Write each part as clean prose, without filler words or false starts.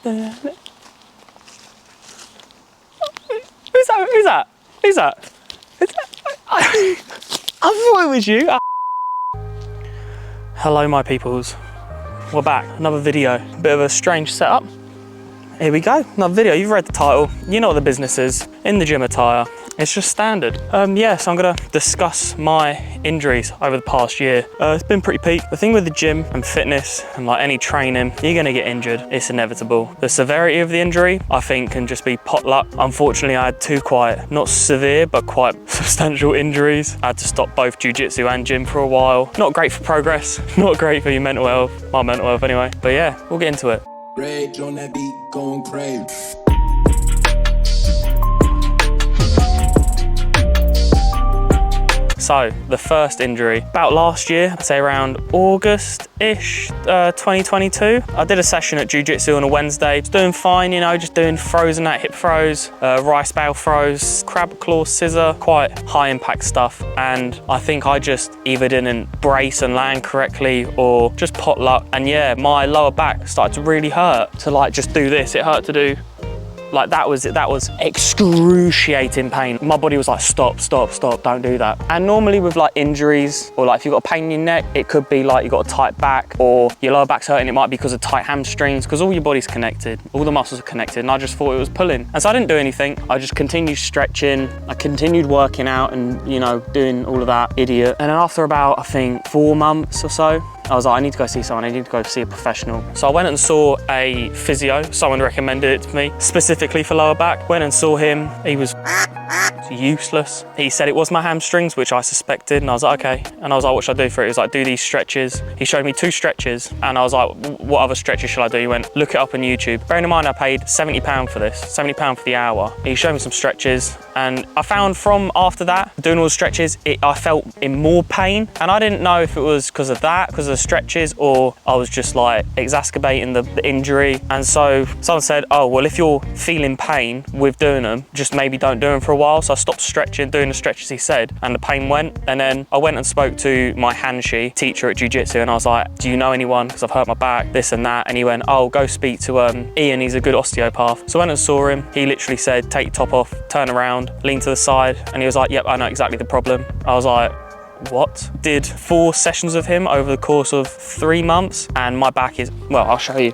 Who's that? Who's that? Who's that? I thought it was you. Hello, my peoples. We're back. Another video. Bit of a strange setup. Here we go. Another video. You've read the title. You know what the business is. In the gym attire. It's just standard. Yeah, so I'm gonna discuss my injuries over the past year. It's been pretty peak. The thing with the gym and fitness and like any training, you're gonna get injured. It's inevitable. The severity of the injury, I think, can just be pot luck. Unfortunately, I had two quite, not severe, but quite substantial injuries. I had to stop both jiu-jitsu and gym for a while. Not great for progress. Not great for your mental health. My mental health anyway. But yeah, we'll get into it. Rage on that beat, going crazy. So the first injury, about last year, I'd say around August-ish, 2022. I did a session at jiu-jitsu on a Wednesday. Just doing fine, you know, just doing throws and that, hip throws, rice bowl throws, crab claw scissor, quite high impact stuff. And I think I just either didn't brace and land correctly or just pot luck. And yeah, my lower back started to really hurt to like just do this. It hurt to do. Like that was excruciating pain. My body was like, stop, don't do that. And normally with like injuries or like if you've got a pain in your neck, it could be like you've got a tight back or your lower back's hurting. It might be because of tight hamstrings, because all your body's connected, all the muscles are connected. And I just thought it was pulling. And so I didn't do anything. I just continued stretching. I continued working out and, you know, doing all of that idiot. And then after about, I think 4 months or so, I was like, I need to go see someone, I need to go see a professional. So I went and saw a physio, someone recommended it to me, specifically for lower back. Went and saw him, he was useless. He said it was my hamstrings, which I suspected, and I was like, okay. And I was like, what should I do for it? He was like, do these stretches. He showed me 2 stretches, and I was like, what other stretches should I do? He went, look it up on YouTube. Bearing in mind, I paid £70 for this, £70 for the hour. He showed me some stretches, and I found from after that, doing all the stretches, I felt in more pain, and I didn't know if it was because of that, because of the stretches, or I was just like exacerbating the injury. And so someone said, oh, well, if you're feeling pain with doing them, just maybe don't do them for a while. So I stopped stretching, doing the stretches he said, and the pain went. And then I went and spoke to my hanshi teacher at jiu-jitsu, and I was like, do you know anyone? Because I've hurt my back, this and that. And he went, oh, go speak to Ian, he's a good osteopath. So I went and saw him. He literally said, take your top off, turn around, lean to the side. And he was like, yep, I know exactly the problem. I was like, what? Did 4 sessions of him over the course of 3 months, and my back is, well, I'll show you.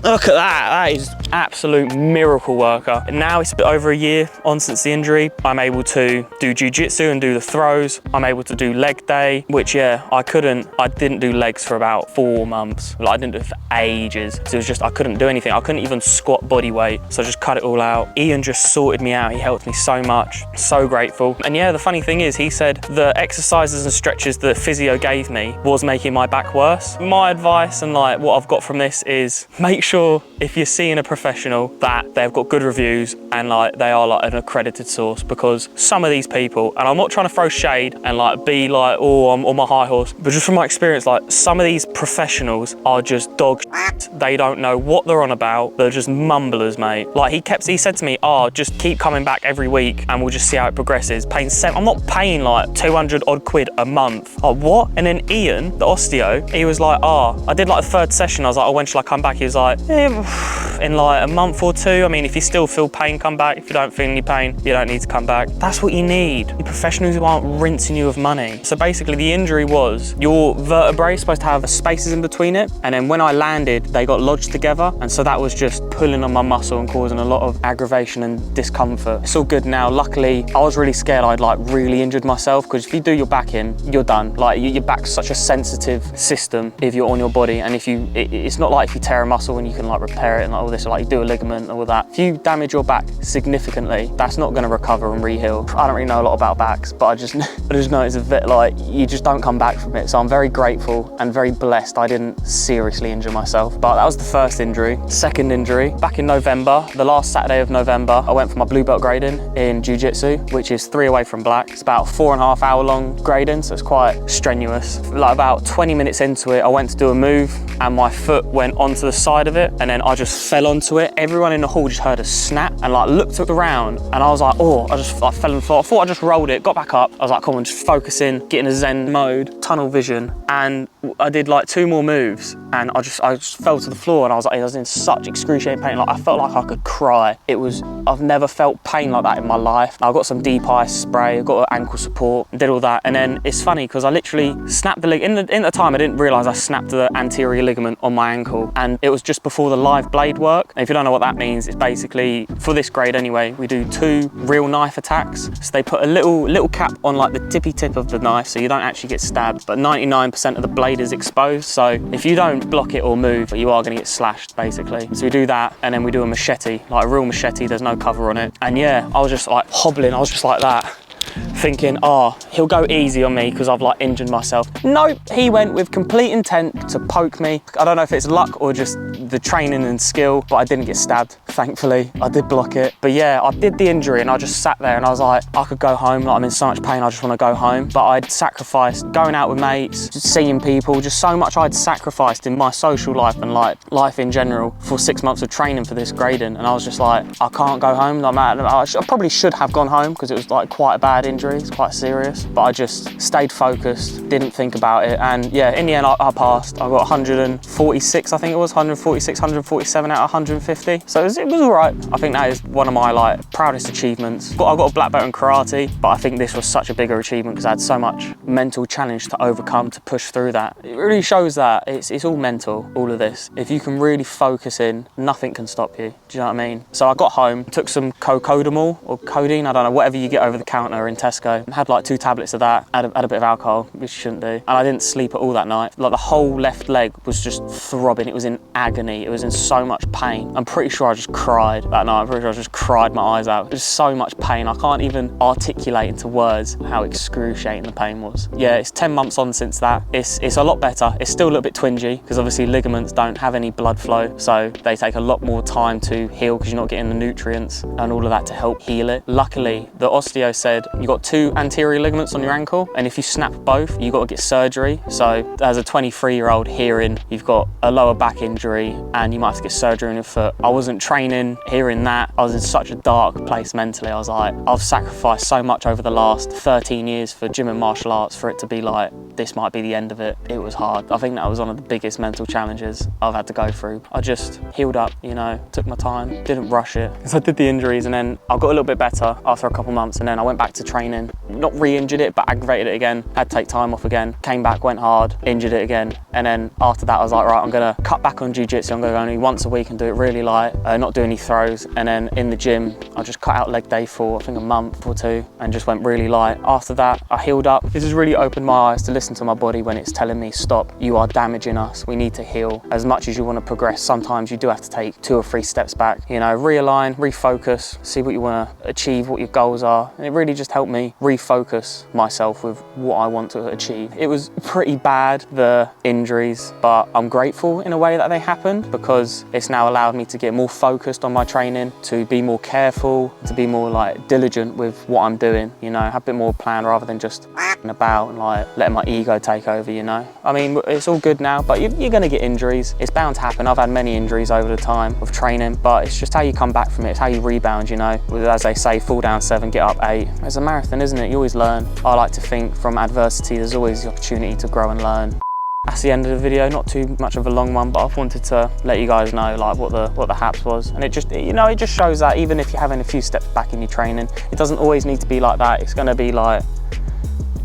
Look at that, that is absolute miracle worker. And now it's over a year on since the injury. I'm able to do jiu-jitsu and do the throws. I'm able to do leg day, which yeah, I didn't do legs for about 4 months. Like I didn't do it for ages. So it was just, I couldn't do anything. I couldn't even squat body weight. So I just cut it all out. Ian just sorted me out. He helped me so much. So grateful. And yeah, the funny thing is he said the exercises and stretches that physio gave me was making my back worse. My advice and like what I've got from this is make sure if you're seeing a professional that they've got good reviews and like they are like an accredited source, because some of these people, and I'm not trying to throw shade and like be like, oh, I'm on my high horse, but just from my experience, like some of these professionals are just dog shit. They don't know what they're on about. They're just mumblers, mate. Like he said to me, oh, just keep coming back every week and we'll just see how it progresses. I'm not paying like 200 odd quid a month. Like what? And then Ian, the osteo, he was like, oh, I did like the 3rd session. I was like, oh, when shall I come back? He was like, in like a month or 2. I mean, if you still feel pain, come back. If you don't feel any pain, you don't need to come back. That's what you need. The professionals who aren't rinsing you of money. So basically the injury was your vertebrae is supposed to have spaces in between it. And then when I landed, they got lodged together. And so that was just pulling on my muscle and causing a lot of aggravation and discomfort. It's all good now. Luckily, I was really scared I'd like really injured myself, because if you do your back in, you're done. Like your back's such a sensitive system if you're on your body. And if it's not like if you tear a muscle and you can like repair it and like all this, like you do a ligament and all that. If you damage your back significantly, that's not going to recover and re-heal. I don't really know a lot about backs, but I just know it's a bit like you just don't come back from it. So I'm very grateful and very blessed I didn't seriously injure myself. But that was the first injury. Second injury, back in November, the last Saturday of November, I went for my blue belt grading in jiu-jitsu, which is 3 away from black. It's about a 4.5 hour long grading, so it's quite strenuous. Like about 20 minutes into it, I went to do a move and my foot went onto the side of it, and then I just fell onto it. Everyone in the hall just heard a snap and like looked around, and I was like, oh, I fell on the floor. I thought I just rolled it, got back up. I was like, come on, just focusing, get in a Zen mode, tunnel vision. And I did like 2 more moves and I just fell to the floor, and I was in such excruciating pain. Like, I felt like I could cry. I've never felt pain like that in my life. I got some deep ice spray, I got an ankle support, did all that. And then it's funny because I literally snapped the leg. In the time, I didn't realize I snapped the anterior ligament on my ankle, and it was just before the live blade work. And if you don't know what that means, it's basically, for this grade anyway, we do 2 real knife attacks. So they put a little cap on like the tippy tip of the knife so you don't actually get stabbed, but 99% of the blade is exposed. So if you don't block it or move, you are going to get slashed basically. So we do that, and then we do a machete, like a real machete. There's no cover on it. And yeah, I was just like hobbling. I was just like that, thinking, oh, he'll go easy on me because I've like injured myself. Nope, he went with complete intent to poke me. I don't know if it's luck or just the training and skill, but I didn't get stabbed, thankfully. I did block it. But yeah, I did the injury and I just sat there and I was like, I could go home. Like, I'm in so much pain, I just want to go home. But I'd sacrificed going out with mates, just seeing people, just so much I'd sacrificed in my social life and like life in general for 6 months of training for this grading. And I was just like, I can't go home. I probably should have gone home because it was like quite a bad injury. It's quite serious, but I just stayed focused, didn't think about it. And yeah, in the end, I passed. I got 146, I think it was, 146, 147 out of 150. So it was all right. I think that is one of my like proudest achievements. I got a black belt in karate, but I think this was such a bigger achievement because I had so much mental challenge to overcome to push through that. It really shows that it's all mental, all of this. If you can really focus in, nothing can stop you. Do you know what I mean? So I got home, took some cocodamol or codeine, I don't know, whatever you get over the counter in Tesco. Had like 2 tablets of that, had a bit of alcohol, which you shouldn't do. And I didn't sleep at all that night. Like the whole left leg was just throbbing. It was in agony. It was in so much pain. I'm pretty sure I just cried that night. I'm pretty sure I just cried my eyes out. There's so much pain. I can't even articulate into words how excruciating the pain was. Yeah, it's 10 months on since that. It's a lot better. It's still a little bit twingy because obviously ligaments don't have any blood flow. So they take a lot more time to heal because you're not getting the nutrients and all of that to help heal it. Luckily, the osteo said you got 2 anterior ligaments on your ankle, and if you snap both, you got to get surgery. So as a 23-year-old hearing you've got a lower back injury and you might have to get surgery on your foot. I wasn't training, hearing that. I was in such a dark place mentally. I was like, I've sacrificed so much over the last 13 years for gym and martial arts for it to be like, this might be the end of it. It was hard. I think that was one of the biggest mental challenges I've had to go through. I just healed up, you know, took my time, didn't rush it. Because I did the injuries and then I got a little bit better after a couple months, and then I went back to training. Not re-injured it, but aggravated it again. Had to take time off again. Came back, went hard, injured it again. And then after that, I was like, right, I'm gonna cut back on jiu-jitsu. I'm gonna go only once a week and do it really light, not do any throws. And then in the gym, I just cut out leg day for, I think, a month or 2 and just went really light. After that, I healed up. This has really opened my eyes to listen to my body when it's telling me, stop, you are damaging us. We need to heal. As much as you want to progress, sometimes you do have to take 2 or 3 steps back. You know, realign, refocus, see what you want to achieve, what your goals are. And it really just helped me refocus myself with what I want to achieve. It was pretty bad, the injuries, but I'm grateful in a way that they happened because it's now allowed me to get more focused on my training, to be more careful, to be more like diligent with what I'm doing, you know, have a bit more plan rather than just about and like letting my ego take over, you know. I mean, it's all good now, but you're gonna get injuries. It's bound to happen. I've had many injuries over the time of training, but it's just how you come back from it. It's how you rebound, you know. As they say, fall down 7, get up 8. It's a marathon, isn't it? You always learn. I like to think from adversity, there's always the opportunity to grow and learn. That's the end of the video. Not too much of a long one, but I've wanted to let you guys know like what the haps was. And it just, you know, it just shows that even if you're having a few steps back in your training, it doesn't always need to be like that. It's gonna be like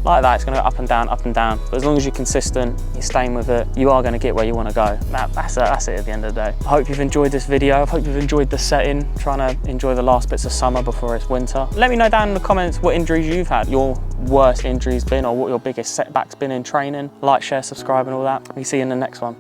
that. It's going to go up and down, up and down. But as long as you're consistent, you're staying with it, you are going to get where you want to go. That's it at the end of the day. I hope you've enjoyed this video. I hope you've enjoyed the setting, trying to enjoy the last bits of summer before it's winter. Let me know down in the comments what injuries you've had, your worst injuries been, or what your biggest setback's been in training. Like, share, subscribe and all that. We see you in the next one.